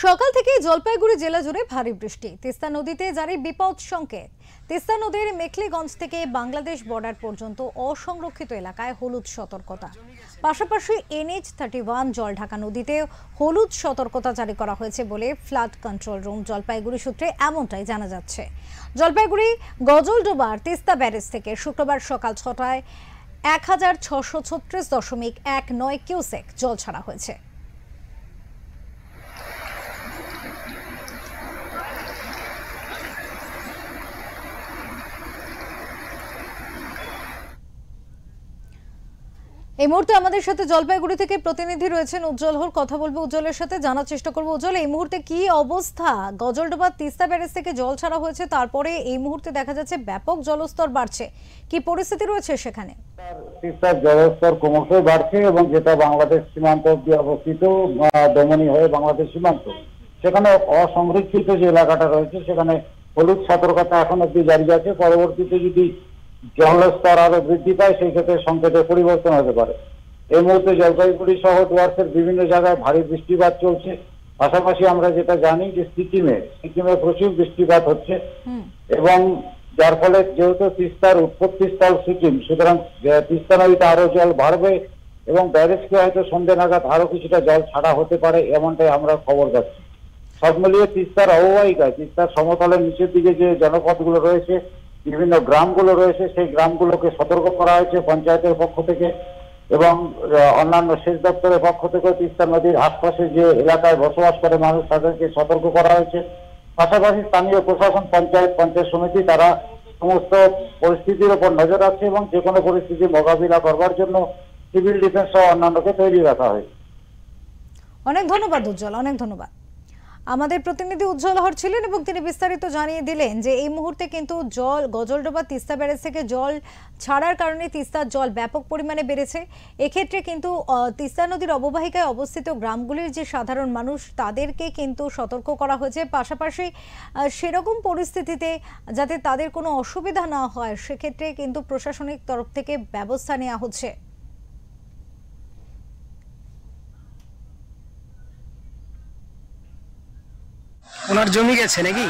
সকাল থেকে জলপাইগুড়ি জেলা জুড়ে ভারী বৃষ্টি। তিস্তা নদীতে জারি বিপদ সংকেত। তিস্তা নদীর মেখলিগঞ্জ থেকে বাংলাদেশ বর্ডার পর্যন্ত অসংরক্ষিত এলাকায় হলুদ সতর্কতা। পাশাপাশি NH-31 জলঢাকা নদীতে হলুদ সতর্কতা জারি করা হয়েছে বলে ফ্লাড কন্ট্রোল রুম জলপাইগুড়ি সূত্রে এমনটাই জানা যাচ্ছে। জলপাইগুড়ি গজলডোবার তিস্তা ব্যারেজ থেকে শুক্রবার সকাল 6টায় 1636.19 কিউসেক জল ছাড়া হয়েছে। এই মুহূর্তে আমাদের সাথে জলপাইগুড়ি থেকে প্রতিনিধি রয়েছেন উজ্জ্বল হোর। কথা বলবো উজ্জ্বলের সাথে, জানার চেষ্টা করবো উজ্জ্বল এই মুহূর্তে কি অবস্থা। গজলডোবা তিস্তা ব্যারেজ থেকে জল ছাড়া হয়েছে, তারপরে এই মুহূর্তে দেখা যাচ্ছে ব্যাপক জলস্তর বাড়ছে, কি পরিস্থিতি রয়েছে সেখানে? তিস্তার জলস্তর ক্রমশই বাড়ছে এবং যেটা বাংলাদেশ সীমান্ত অব্দি অবস্থিত দমনী হয়ে বাংলাদেশ সীমান্ত, সেখানে অসংরক্ষিত যে এলাকাটা রয়েছে সেখানে হলুদ সতর্কতা এখন অব্দি জারি আছে। পরবর্তীতে যদি জলস্তর আরো বৃদ্ধি পায় সেই ক্ষেত্রে সংকেতের পরিবর্তন হতে পারে। এই মুহূর্তে জলপাইগুড়ি সহ ডুয়ার্সের বিভিন্ন জায়গায় ভারী বৃষ্টিপাত চলছে। পাশাপাশি আমরা যেটা জানি যে সিকিমে প্রচুর বৃষ্টিপাত হচ্ছে এবং যার ফলে যেহেতু তিস্তার উৎপত্তিস্থল সিকিম, সুতরাং তিস্তা নদীতে আরো জল বাড়বে এবং ব্যারেজকে হয়তো সন্ধ্যে নাগাদ আরো কিছুটা জল ছাড়া হতে পারে, এমনটাই আমরা খবর পাচ্ছি। সব মিলিয়ে তিস্তার অববাহিকায়, তিস্তার সমতলের নিচের দিকে যে জনপদগুলো রয়েছে, বিভিন্ন গ্রামগুলো রয়েছে, সেই গ্রামগুলোকে সতর্ক করা হয়েছে পঞ্চায়েতের পক্ষ থেকে এবং অন্যান্য সেচ দপ্তরের পক্ষ থেকে। তিস্তা নদীর আশপাশে যে এলাকায় বসবাস করে মানুষ, তাদেরকে সতর্ক করা হয়েছে। পাশাপাশি স্থানীয় প্রশাসন, পঞ্চায়েত সমিতি, তারা সমস্ত পরিস্থিতির উপর নজর রাখছে এবং যে কোনো পরিস্থিতি মোকাবিলা করবার জন্য সিভিল ডিফেন্স সহ অন্যান্যকে তৈরি রাখা হয়েছে। অনেক ধন্যবাদ উজ্জ্বল, অনেক ধন্যবাদ। আমাদের প্রতিনিধি উজ্জ্বল হর ছিলেন এবং তিনি বিস্তারিত জানিয়ে দিলেন যে এই মুহূর্তে কিন্তু গজলডোবা তিস্তা ব্যারেজ থেকে জল ছাড়ার কারণে তিস্তার জল ব্যাপক পরিমাণে বেড়েছে। এক্ষেত্রে কিন্তু তিস্তা নদীর অববাহিকায় অবস্থিত গ্রামগুলির যে সাধারণ মানুষ, তাদেরকে কিন্তু সতর্ক করা হয়েছে। পাশাপাশি সেরকম পরিস্থিতিতে যাতে তাদের কোনো অসুবিধা না হয়, সেক্ষেত্রে কিন্তু প্রশাসনিক তরফ থেকে ব্যবস্থা নেওয়া হচ্ছে। ওনার জমি গেছে নাকি?